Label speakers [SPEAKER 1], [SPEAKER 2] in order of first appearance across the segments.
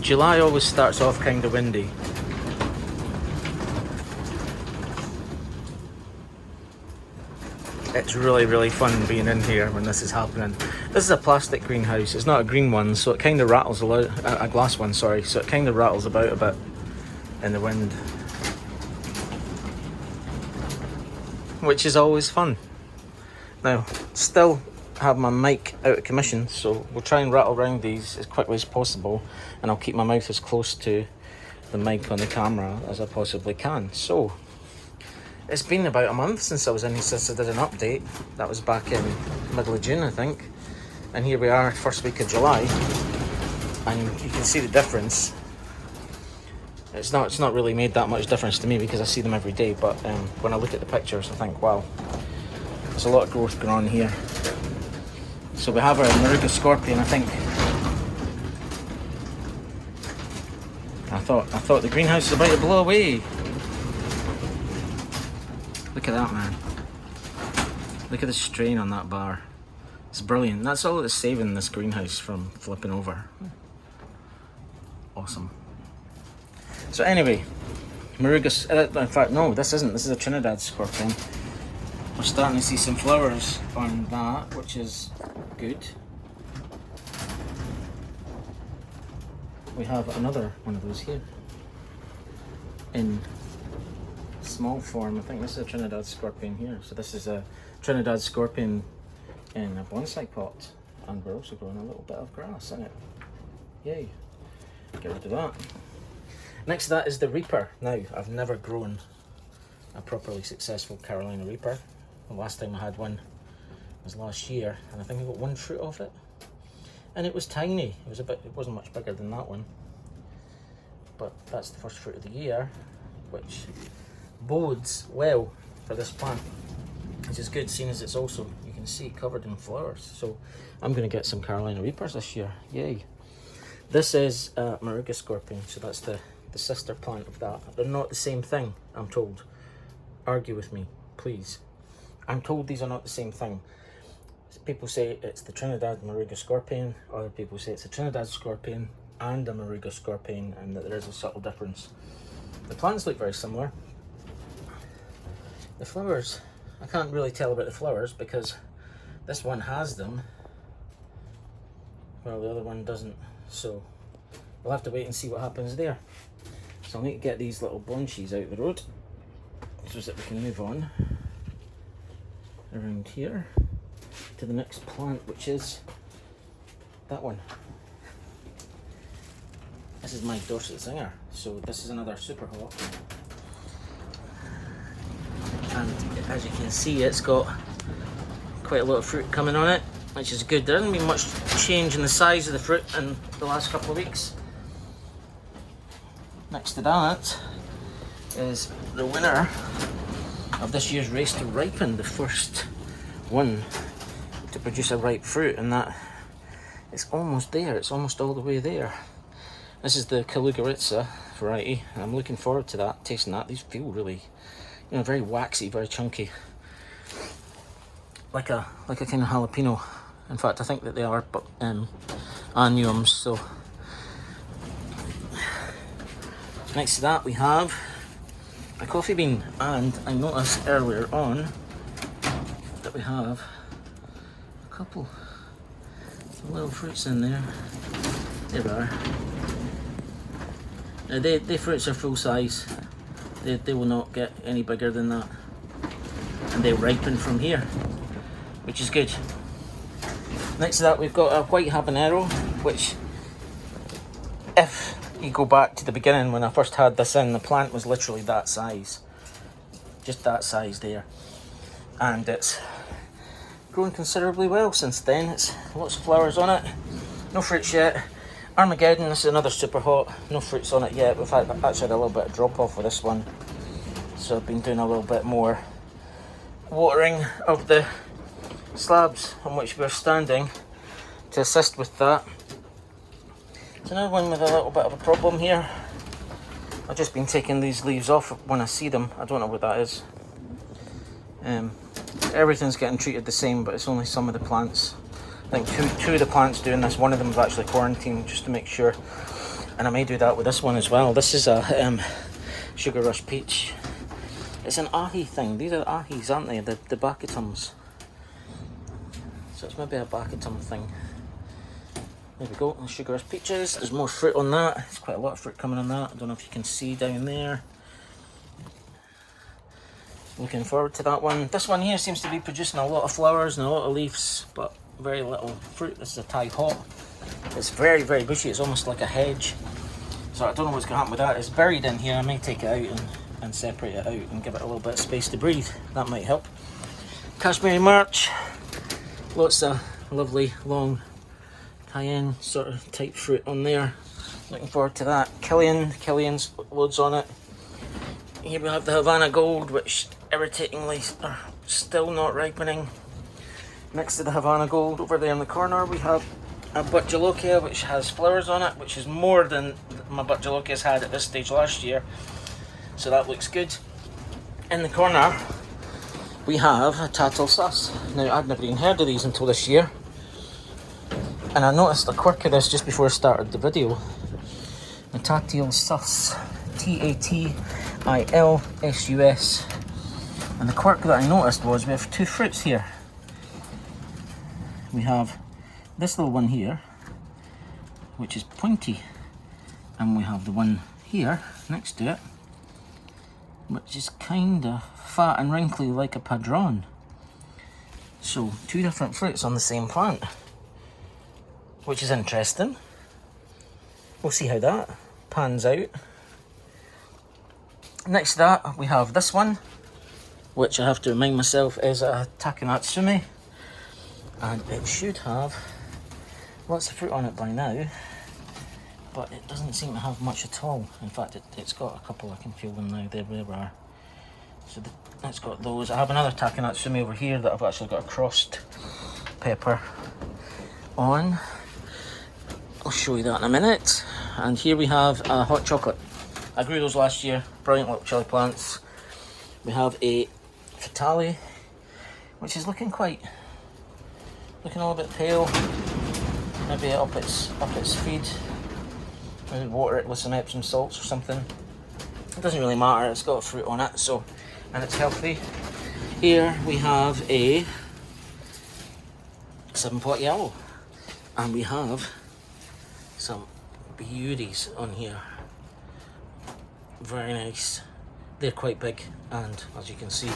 [SPEAKER 1] July always starts off kind of windy. It's really, really fun being in here when this is happening. This is a plastic greenhouse. It's not a green one, so it kind of rattles a lot. A glass one, sorry. So it kind of rattles about a bit in the wind, which is always fun. Now, still have my mic out of commission, so we'll try and rattle around these as quickly as possible, and I'll keep my mouth as close to the mic on the camera as I possibly can. So, it's been about a month since I did an update. That was back in middle of June, I think. And here we are, first week of July, and you can see the difference. It's not really made that much difference to me because I see them every day, but when I look at the pictures, I think, wow, there's a lot of growth going on here. So we have our Moruga scorpion, I think. I thought the greenhouse was about to blow away. Look at that, man. Look at the strain on that bar. It's brilliant. That's all that's saving this greenhouse from flipping over. Awesome. So anyway, Moruga, in fact, no, this isn't. This is a Trinidad scorpion. We're starting to see some flowers on that, which is good. We have another one of those here in small form. I think this is a Trinidad scorpion here. So this is a Trinidad scorpion in a bonsai pot, and we're also growing a little bit of grass in it. Yay! Get rid of that. Next to that is the Reaper. Now, I've never grown a properly successful Carolina Reaper. The last time I had one was last year, and I think I got one fruit off it, and it was tiny. It wasn't much bigger than that one, but that's the first fruit of the year, which bodes well for this plant, which is good, seeing as it's also, you can see, covered in flowers. So I'm going to get some Carolina Reapers this year. Yay! This is Moruga scorpion, so that's the sister plant of that. They're not the same thing, I'm told. Argue with me, please. I'm told these are not the same thing. People say it's the Trinidad Moruga scorpion, other people say it's a Trinidad scorpion and a Moruga scorpion, and that there is a subtle difference. The plants look very similar. The flowers, I can't really tell about the flowers because this one has them while the other one doesn't, so we'll have to wait and see what happens there. So I'll need to get these little bunches out of the road so that we can move on around here to the next plant, which is that one. This is my Dorset Singer, so this is another super hot, and as you can see, it's got quite a lot of fruit coming on it, which is good. There hasn't been much change in the size of the fruit in the last couple of weeks. Next to that is the winner of this year's Race to Ripen, the first one to produce a ripe fruit, and that it's almost there. It's almost all the way there. This is the Kalugaritsa variety, and I'm looking forward to that, tasting that. These feel really, very waxy, very chunky, like a kind of jalapeno. In fact, I think that they are, but annuums. So next to that we have a coffee bean, and I noticed earlier on that we have a couple of little fruits in there. There we are. The fruits are full size. They will not get any bigger than that, and they ripen from here, which is good. Next to that we've got a white habanero, which, if you go back to the beginning when I first had this in, the plant was literally that size, just that size there, and it's grown considerably well since then. It's lots of flowers on it, no fruits yet. Armageddon, this is another super hot, no fruits on it yet. We've actually had a little bit of drop off with this one, so I've been doing a little bit more watering of the slabs on which we're standing to assist with that. It's another one with a little bit of a problem here. I've just been taking these leaves off when I see them. I don't know what that is. Everything's getting treated the same, but it's only some of the plants. I think two of the plants doing this. One of them is actually quarantined just to make sure. And I may do that with this one as well. This is a Sugar Rush Peach. It's an ahi thing. These are ahis, aren't they? The Bakitums. So it's maybe a Bakitum thing. There we go, Sugar Rush Peaches. There's more fruit on that. There's quite a lot of fruit coming on that. I don't know if you can see down there. Looking forward to that one. This one here seems to be producing a lot of flowers and a lot of leaves, but very little fruit. This is a Thai hot. It's very, very bushy. It's almost like a hedge. So I don't know what's going to happen with that. It's buried in here. I may take it out and separate it out and give it a little bit of space to breathe. That might help. Kashmiri March. Lots of lovely long cayenne sort of type fruit on there. Looking forward to that. Killian's loads on it. Here we have the Havana Gold, which irritatingly are still not ripening. Next to the Havana Gold, over there in the corner, we have a Butjalokia, which has flowers on it, which is more than my Butjalokias had at this stage last year. So that looks good. In the corner, we have a Tatil Sus. Now, I'd never even heard of these until this year. And I noticed a quirk of this just before I started the video. The Tatil Sus. Tatilsus. And the quirk that I noticed was we have two fruits here. We have this little one here, which is pointy. And we have the one here, next to it, which is kind of fat and wrinkly like a padron. So, two different fruits on the same plant, which is interesting. We'll see how that pans out. Next to that, we have this one, which I have to remind myself is a Takenatsumi, and it should have lots of fruit on it by now, but it doesn't seem to have much at all. In fact, it's got a couple. I can feel them now. There we are. So it's got those. I have another Takenatsumi over here that I've actually got a crossed pepper on. I'll show you that in a minute. And here we have a hot chocolate. I grew those last year. Brilliant little chili plants. We have a Fatale, which is looking a little bit pale. Maybe up its feed. Maybe water it with some Epsom salts or something. It doesn't really matter. It's got fruit on it, so, and it's healthy. Here we have a 7-pot yellow, and we have some beauties on here. Very nice. They're quite big, and as you can see,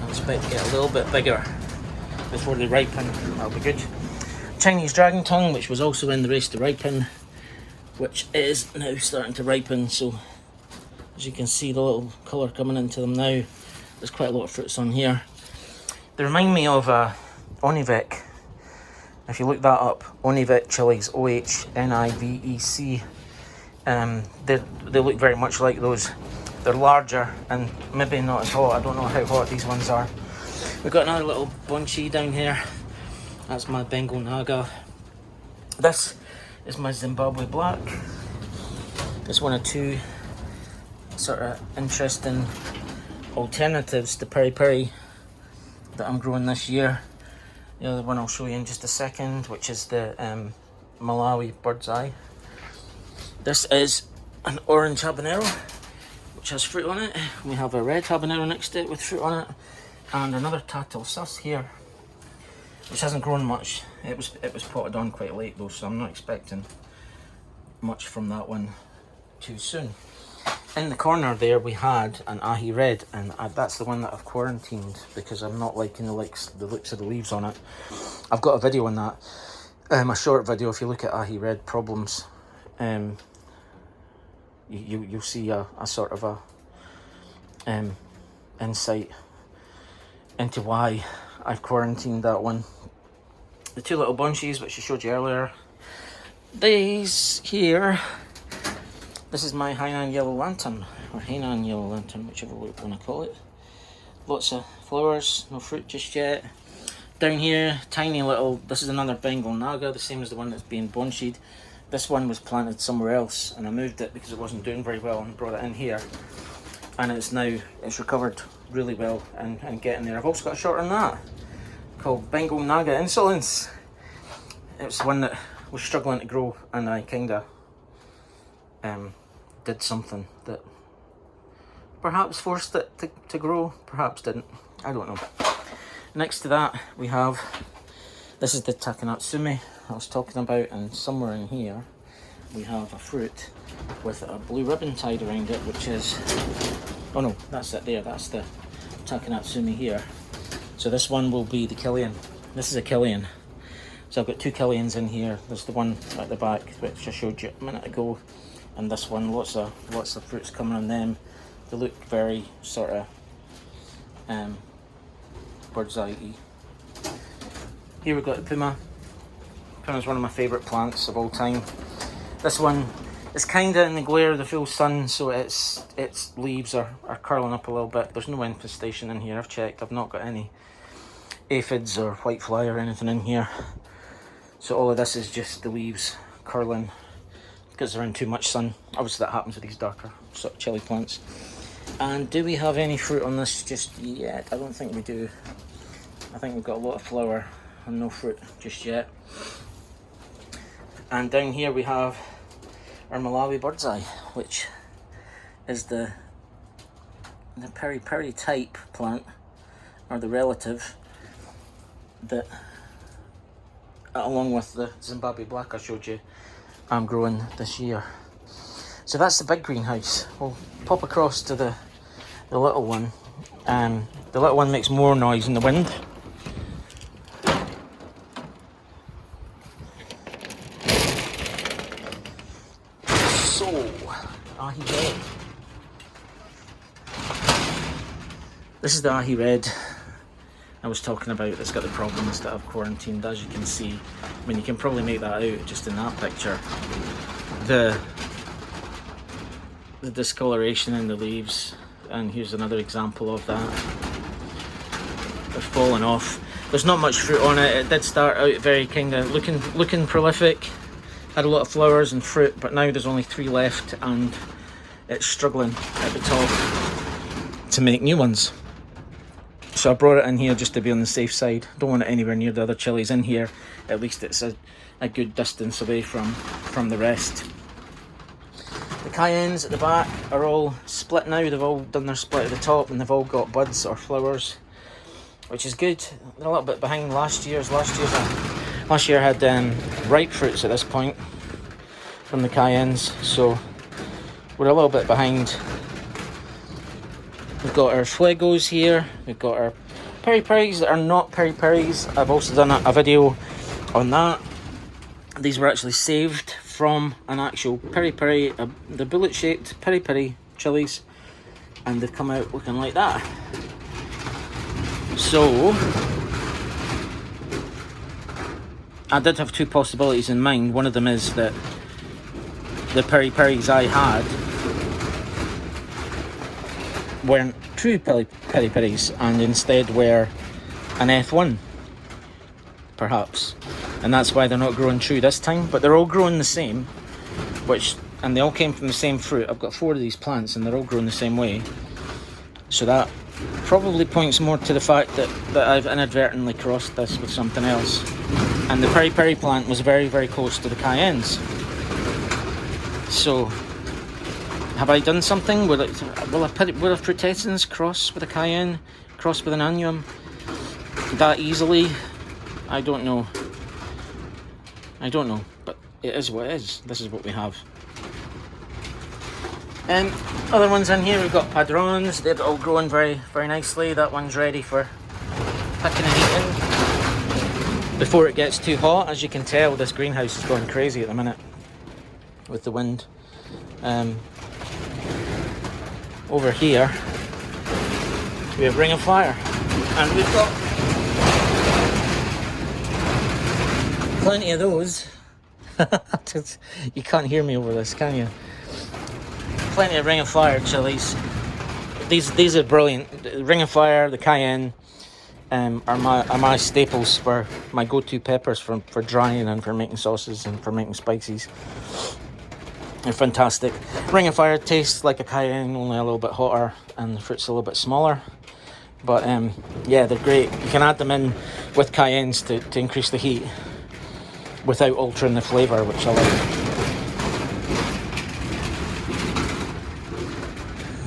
[SPEAKER 1] I expect to get a little bit bigger before they ripen. That'll be good. Chinese Dragon Tongue, which was also in the race to ripen, which is now starting to ripen. So as you can see, the little colour coming into them now. There's quite a lot of fruits on here. They remind me of Onivec. If you look that up, Onivec chilies, OHNIVEC. They look very much like those. They're larger and maybe not as hot. I don't know how hot these ones are. We've got another little bunchi down here. That's my Bengal Naga. This is my Zimbabwe Black. It's one of two sort of interesting alternatives to peri peri that I'm growing this year. The other one I'll show you in just a second, which is the Malawi Bird's Eye. This is an orange habanero, which has fruit on it. We have a red habanero next to it with fruit on it, and another Tatil Sus here, which hasn't grown much. It was potted on quite late though, so I'm not expecting much from that one too soon. In the corner there we had an Ahi Red, and that's the one that I've quarantined because I'm not liking the looks of the leaves on it. I've got a video on that, a short video. If you look at Ahi Red problems, you'll see a sort of a insight into why I've quarantined that one. The two little bunchies which I showed you earlier, these here, this is my Hainan Yellow Lantern, or Hainan Yellow Lantern, whichever way you want to call it. Lots of flowers, no fruit just yet. Down here, tiny little, this is another Bengal Naga, the same as the one that's being bunchied. This one was planted somewhere else and I moved it because it wasn't doing very well and brought it in here. And it's recovered really well and getting there. I've also got a short on that called Bengal Naga Insolence. It's one that was struggling to grow, and I kinda did something that perhaps forced it to grow, perhaps didn't. I don't know. Next to that, we have, this is the Takanatsumi I was talking about, and somewhere in here we have a fruit with a blue ribbon tied around it, which is, oh no, that's it there, that's the Takanatsumi here. So this one will be the Killian. This is a Killian. So I've got 2 Killians in here. There's the one at the back, which I showed you a minute ago, and this one, lots of fruits coming on them. They look very sort of bird's eye-y. Here we've got the Puma. Puma's one of my favourite plants of all time. This one is kind of in the glare of the full sun, so its leaves are curling up a little bit. There's no infestation in here, I've checked. I've not got any aphids or whitefly or anything in here. So all of this is just the leaves curling because they're in too much sun. Obviously that happens with these darker sort of chili plants. And do we have any fruit on this just yet? I don't think we do. I think we've got a lot of flower and no fruit just yet. And down here we have our Malawi bird's eye, which is the peri peri type plant, or the relative, that along with the Zimbabwe black I showed you, I'm growing this year. So that's the big greenhouse. We'll pop across to the little one. The little one makes more noise in the wind. So, Ahi Red. This is the Ahi Red I was talking about, that's got the problems that I've quarantined. As you can see, I mean, you can probably make that out just in that picture. The discoloration in the leaves, and here's another example of that. They're falling off. There's not much fruit on it. It did start out very kind of looking prolific, had a lot of flowers and fruit, but now there's only 3 left and it's struggling at the top to make new ones. So I brought it in here just to be on the safe side. Don't want it anywhere near the other chilies in here. At least it's a good distance away from the rest. The cayennes at the back are all split now. They've all done their split at the top and they've all got buds or flowers, which is good. They're a little bit behind last year's. Last year had ripe fruits at this point from the cayennes, so we're a little bit behind. We've got our fuegos here. We've got our peri-peris that are not peri-peris. I've also done a video on that. These were actually saved from an actual peri-peri, the bullet-shaped peri-peri chilies, and they've come out looking like that. So I did have 2 possibilities in mind. One of them is that the peri-peris I had weren't true peri-peris and instead were an F1, perhaps, and that's why they're not growing true this time. But they're all growing the same, and they all came from the same fruit. I've got 4 of these plants and they're all growing the same way, so that probably points more to the fact that I've inadvertently crossed this with something else. And the peri-peri plant was very, very close to the cayennes. So have I done something? Will a frutescens cross with a cayenne, cross with an annuum that easily? I don't know, but it is what it is. This is what we have. Other ones in here, we've got padrons. They're all growing very, very nicely. That one's ready for picking and eating before it gets too hot. As you can tell, this greenhouse is going crazy at the minute with the wind. Over here we have Ring of Fire, and we've got plenty of those. You can't hear me over this, can you? Plenty of Ring of Fire chilies. These are brilliant. Ring of Fire, the cayenne, are my staples for my go-to peppers for drying and for making sauces and for making spices. They're fantastic. Ring of Fire tastes like a cayenne, only a little bit hotter, and the fruit's a little bit smaller. But yeah, they're great. You can add them in with cayennes to increase the heat without altering the flavour, which I like.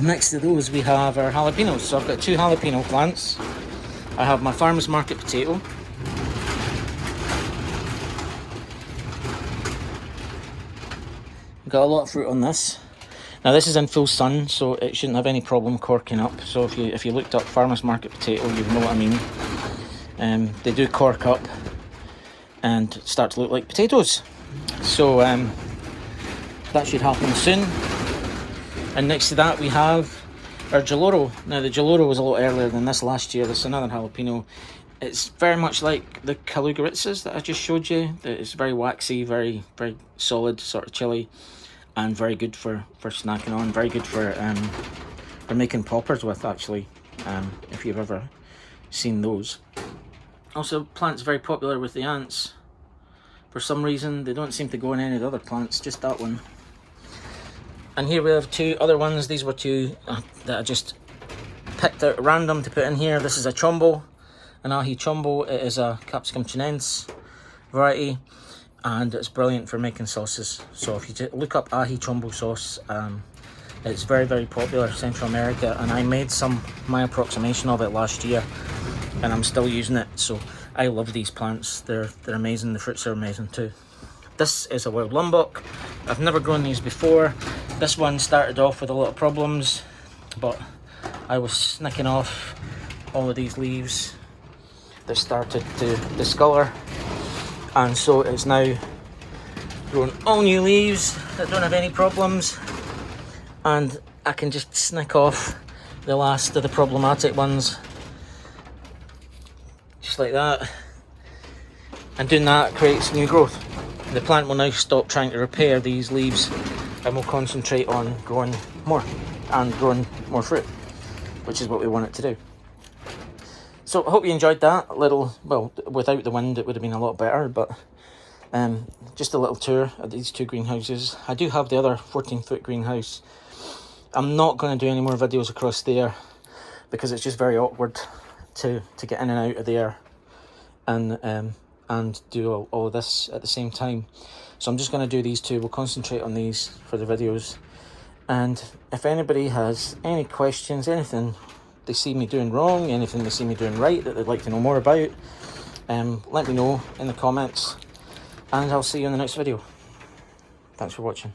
[SPEAKER 1] Next to those we have our jalapenos. So I've got 2 jalapeno plants. I have my farmer's market potato. Got a lot of fruit on this. Now this is in full sun, so it shouldn't have any problem corking up. So if you looked up farmer's market potato, you know what I mean. They do cork up and start to look like potatoes. So that should happen soon. And next to that we have our geloro. Now the geloro was a lot earlier than this last year. This is another jalapeno. It's very much like the calugaritzas that I just showed you. It's very waxy, very solid sort of chili, and very good for snacking on. Very good for making poppers with, actually, if you've ever seen those. Also, plant's very popular with the ants. For some reason, they don't seem to go in any of the other plants, just that one. And here we have 2 other ones. These were 2 that I just picked out at random to put in here. This is a chombo, an ahi chombo. It is a capsicum chinense variety, and it's brilliant for making sauces. So if you look up ahi chombo sauce, it's very popular in Central America, and I made my approximation of it last year, and I'm still using it. So I love these plants. They're amazing. The fruits are amazing too. This is a wild lombok. I've never grown these before. This one started off with a lot of problems, but I was snicking off all of these leaves that started to discolour, and so it's now grown all new leaves that don't have any problems, and I can just snick off the last of the problematic ones, just like that, and doing that creates new growth. The plant will now stop trying to repair these leaves and will concentrate on growing more and growing more fruit, which is what we want it to do. So I hope you enjoyed that little, well, without the wind it would have been a lot better, but just a little tour of these 2 greenhouses. I do have the other 14-foot greenhouse. I'm not going to do any more videos across there because it's just very awkward to get in and out of there and do all of this at the same time. So I'm just going to do these 2. We'll concentrate on these for the videos. And if anybody has any questions, anything they see me doing wrong, anything they see me doing right that they'd like to know more about, let me know in the comments, and I'll see you in the next video. Thanks for watching.